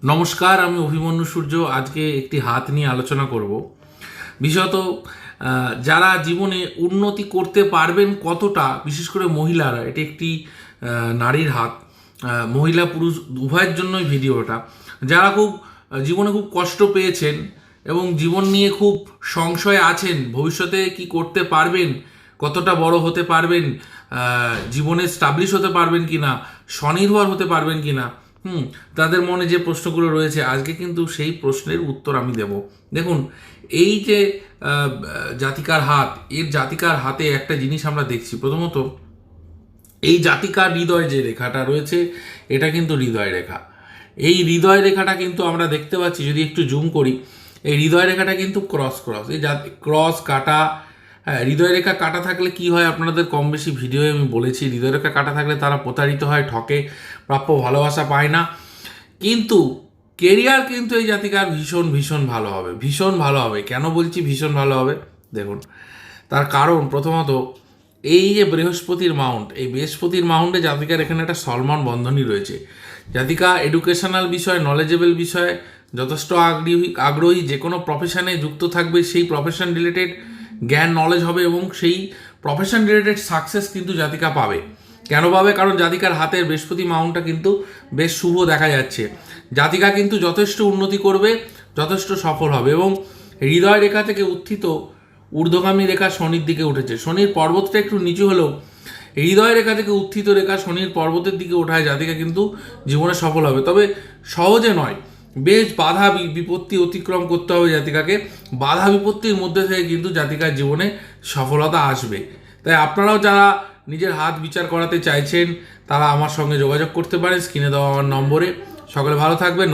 নমস্কার, আমি অভিমন্যু সূর্য। আজকে একটি হাত নিয়ে আলোচনা করব। বিশেষত যারা জীবনে উন্নতি করতে পারবেন কতটা, বিশেষ করে মহিলারা, এটি একটি নারীর হাত। মহিলা পুরুষ উভয়ের জন্যই ভিডিওটা। যারা খুব জীবনে খুব কষ্ট পেয়েছেন এবং জীবন নিয়ে খুব সংশয়ে আছেন, ভবিষ্যতে কি করতে পারবেন, কতটা বড় হতে পারবেন, জীবনে স্টাবলিশ হতে পারবেন কিনা, স্বনির্ভর হতে পারবেন কিনা, তাদের মনে যে প্রশ্নগুলো রয়েছে, আজকে কিন্তু সেই প্রশ্নের উত্তর আমি দেব। দেখুন, এই যে জাতিকার হাত, এর জাতিকার হাতে একটা জিনিস আমরা দেখছি। প্রথমত, এই জাতিকার হৃদয় যে রেখাটা রয়েছে, এটা কিন্তু হৃদয় রেখা। এই হৃদয় রেখাটা কিন্তু আমরা দেখতে পাচ্ছি, যদি একটু জুম করি, এই হৃদয় রেখাটা কিন্তু ক্রস এই ক্রস কাটা। হ্যাঁ, হৃদয় রেখা কাটা থাকলে কি হয়, আপনাদের কম বেশি ভিডিওয়ে আমি বলেছি। হৃদয় রেখা কাটা থাকলে তারা প্রতারিত হয়, ঠকে, প্রাপ্য ভালোবাসা পায় না। কিন্তু কেরিয়ার কিন্তু এই জাতিকার ভীষণ ভীষণ ভালো হবে, ভীষণ ভালো হবে। কেন বলছি ভীষণ ভালো হবে? দেখুন, তার কারণ প্রথমত, এই যে বৃহস্পতির মাউন্ট, এই বৃহস্পতির মাউন্টে জাতিকার এখানে একটা সলমান বন্ধনী রয়েছে। জাতিকা এডুকেশনাল বিষয়, নলেজেবল বিষয় যথেষ্ট আগ্রহী, যে কোনো প্রফেশনে যুক্ত থাকবে, সেই প্রফেশন রিলেটেড জ্ঞান নলেজ হবে এবং সেই প্রফেশন রিলেটেড সাকসেস কিন্তু জাতিকা পাবে। কেন পাবে? কারণ জাতিকার হাতের বৃহস্পতি মাউন্টটা কিন্তু বেশ শুভ দেখা যাচ্ছে। জাতিকা কিন্তু যথেষ্ট উন্নতি করবে, যথেষ্ট সফল হবে। এবং হৃদয় রেখা থেকে উত্থিত ঊর্ধ্বগামী রেখা শনির দিকে উঠেছে। শনির পর্বতটা একটু নিচু হলেও হৃদয় রেখা থেকে উত্থিত রেখা শনির পর্বতের দিকে ওঠায় জাতিকা কিন্তু জীবনে সফল হবে। তবে সহজে নয়, বেশ বাধা বিপত্তি অতিক্রম করতে হবে জাতিকাকে। বাধা বিপত্তির মধ্যে থেকে কিন্তু জাতিকার জীবনে সফলতা আসবে। তাই আপনারাও যারা নিজের হাত বিচার করাতে চাইছেন, তারা আমার সঙ্গে যোগাযোগ করতে পারেন স্ক্রিনে দেওয়া আমার নম্বরে। সকলে ভালো থাকবেন।